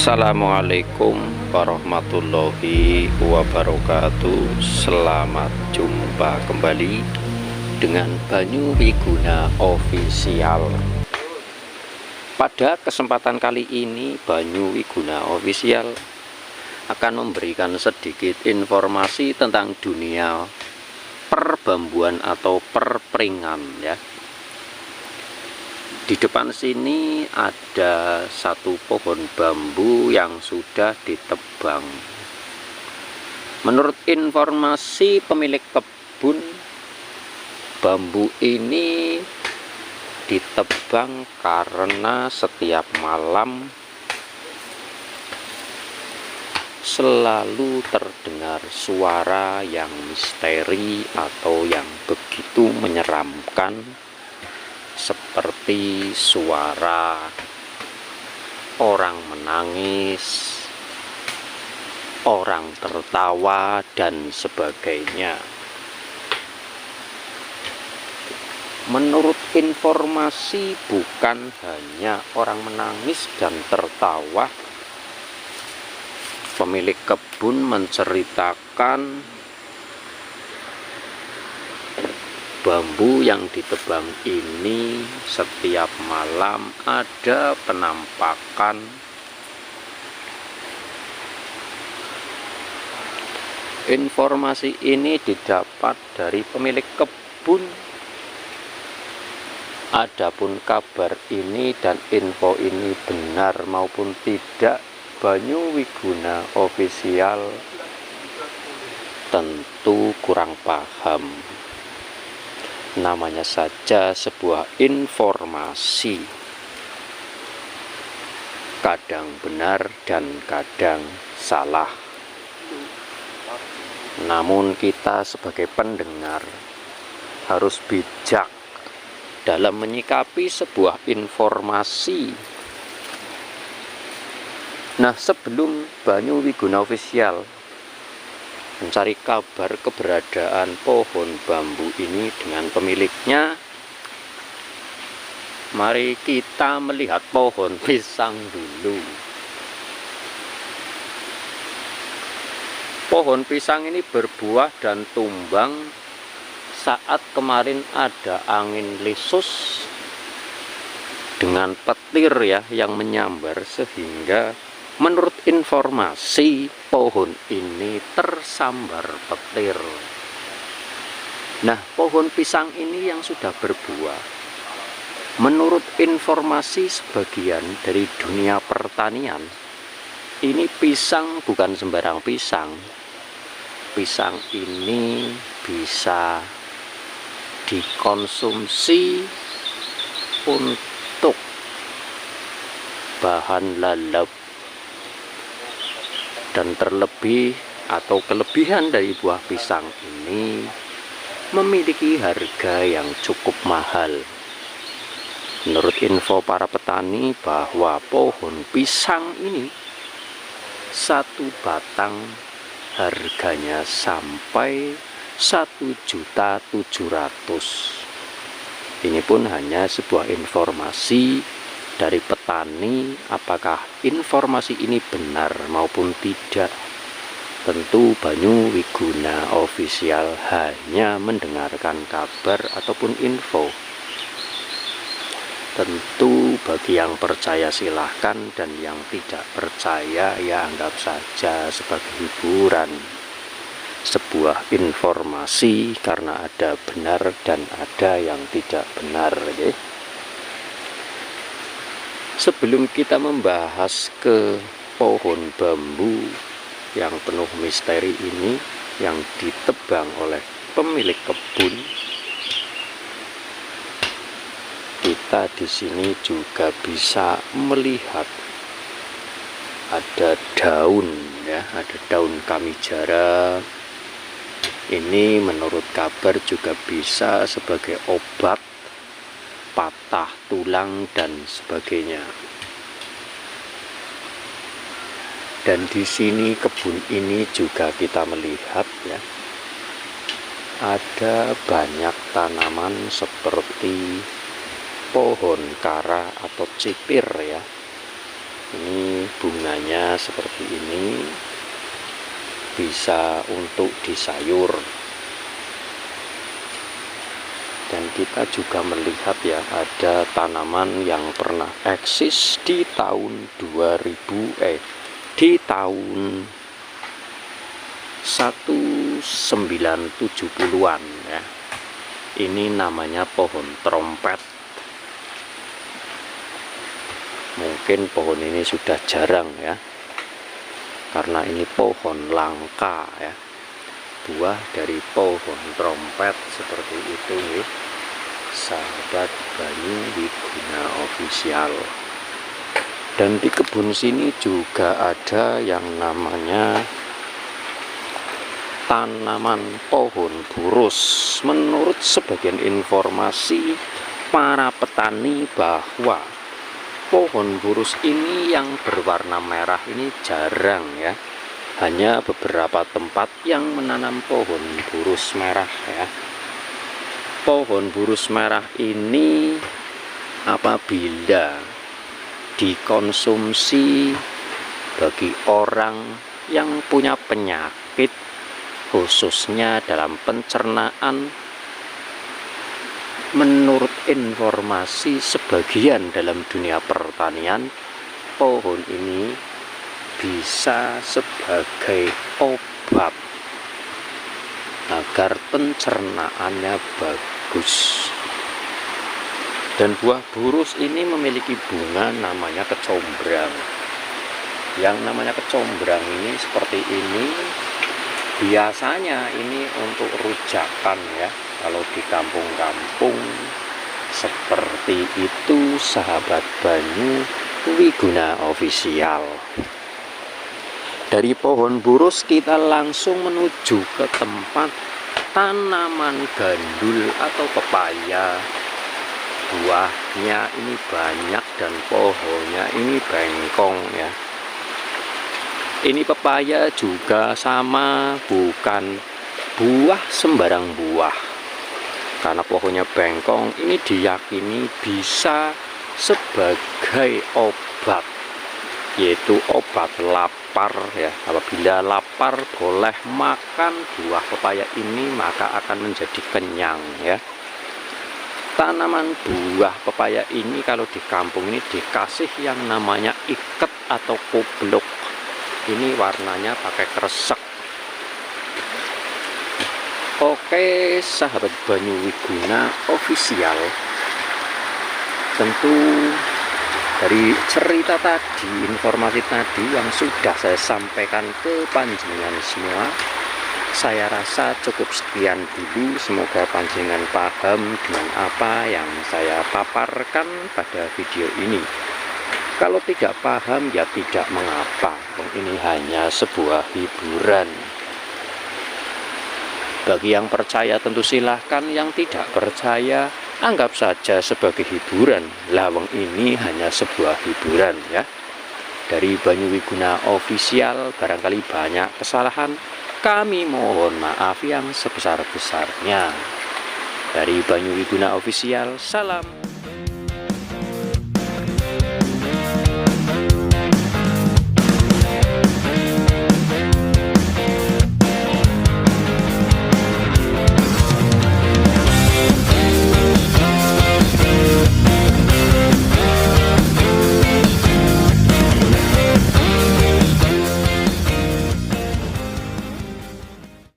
Assalamualaikum warahmatullahi wabarakatuh. Selamat jumpa kembali dengan Banyu Wiguna Official. Pada kesempatan kali ini Banyu Wiguna Official akan memberikan sedikit informasi tentang dunia perbambuan atau perpringan ya. Di depan sini ada satu pohon bambu yang sudah ditebang. Menurut informasi pemilik kebun, bambu ini ditebang karena setiap malam selalu terdengar suara yang misteri atau yang begitu menyeramkan, seperti suara orang menangis, orang tertawa, dan sebagainya. Menurut informasi, bukan hanya orang menangis dan tertawa. Pemilik kebun menceritakan bambu yang ditebang ini setiap malam ada penampakan informasi ini didapat dari pemilik kebun. Adapun kabar ini dan info ini benar maupun tidak, Banyu Wiguna Official tentu kurang paham. Namanya saja sebuah informasi, kadang benar dan kadang salah. Namun kita sebagai pendengar harus bijak dalam menyikapi sebuah informasi. Nah, sebelum Banyu Wiguna Official mencari kabar keberadaan pohon bambu ini dengan pemiliknya, mari kita melihat pohon pisang dulu. Pohon pisang ini berbuah dan tumbang saat kemarin ada angin lesus dengan petir ya yang menyambar, sehingga menurut informasi pohon ini tersambar petir. Nah, pohon pisang ini yang sudah berbuah, menurut informasi sebagian dari dunia pertanian, ini pisang bukan sembarang pisang. Pisang ini bisa dikonsumsi untuk bahan lalap. Dan terlebih atau kelebihan dari buah pisang ini memiliki harga yang cukup mahal. Menurut info para petani bahwa pohon pisang ini satu batang harganya sampai 1.700.000. Ini pun hanya sebuah informasi dari petani. Apakah informasi ini benar maupun tidak, tentu Banyu Wiguna Official hanya mendengarkan kabar ataupun info. Tentu bagi yang percaya silahkan, dan yang tidak percaya ya anggap saja sebagai hiburan, sebuah informasi, karena ada benar dan ada yang tidak benar ya. Sebelum kita membahas ke pohon bambu yang penuh misteri ini yang ditebang oleh pemilik kebun, kita di sini juga bisa melihat ada daun ya, ada daun kamijara. Ini menurut kabar juga bisa sebagai obat patah tulang dan sebagainya. Dan di sini kebun ini juga kita melihat ya, ada banyak tanaman seperti pohon kara atau cipir ya. Ini bunganya seperti ini, bisa untuk disayur. Dan kita juga melihat ya, ada tanaman yang pernah eksis di tahun 1970-an ya. Ini namanya pohon trompet. Mungkin pohon ini sudah jarang ya, karena ini pohon langka ya. Buah dari pohon trompet seperti itu nih, sahabat Banyu Wiguna Official. Dan di kebun sini juga ada yang namanya tanaman pohon burus. Menurut sebagian informasi para petani, bahwa pohon burus ini yang berwarna merah ini jarang ya. Hanya beberapa tempat yang menanam pohon burus merah ya. Pohon burus merah ini apabila dikonsumsi bagi orang yang punya penyakit, khususnya dalam pencernaan, menurut informasi sebagian dalam dunia pertanian, pohon ini bisa sebagai obat agar pencernaannya bagus. Dan buah burus ini memiliki bunga namanya kecombrang. Yang namanya kecombrang ini seperti ini. Biasanya ini untuk rujakan ya, kalau di kampung-kampung seperti itu, sahabat Banyu Wiguna Official. Dari pohon burus kita langsung menuju ke tempat tanaman gandul atau pepaya. Buahnya ini banyak dan pohonnya ini bengkong ya. Ini pepaya juga sama, bukan buah sembarang buah. Karena pohonnya bengkong, ini diyakini bisa sebagai obat, yaitu obat lapar ya. Apabila lapar boleh makan buah pepaya ini, maka akan menjadi kenyang ya. Tanaman buah pepaya ini kalau di kampung ini dikasih yang namanya iket atau kupluk. Ini warnanya pakai kresek. Oke, sahabat Banyu Wiguna Official, tentu dari cerita tadi, informasi tadi yang sudah saya sampaikan ke panjenengan semua, saya rasa cukup sekian dulu. Semoga panjenengan paham dengan apa yang saya paparkan pada video ini. Kalau tidak paham ya tidak mengapa, ini hanya sebuah hiburan. Bagi yang percaya tentu silahkan, yang tidak percaya anggap saja sebagai hiburan. Lawang ini hanya sebuah hiburan ya. Dari Banyu Wiguna Official, barangkali banyak kesalahan, kami mohon maaf yang sebesar-besarnya. Dari Banyu Wiguna Official, salam.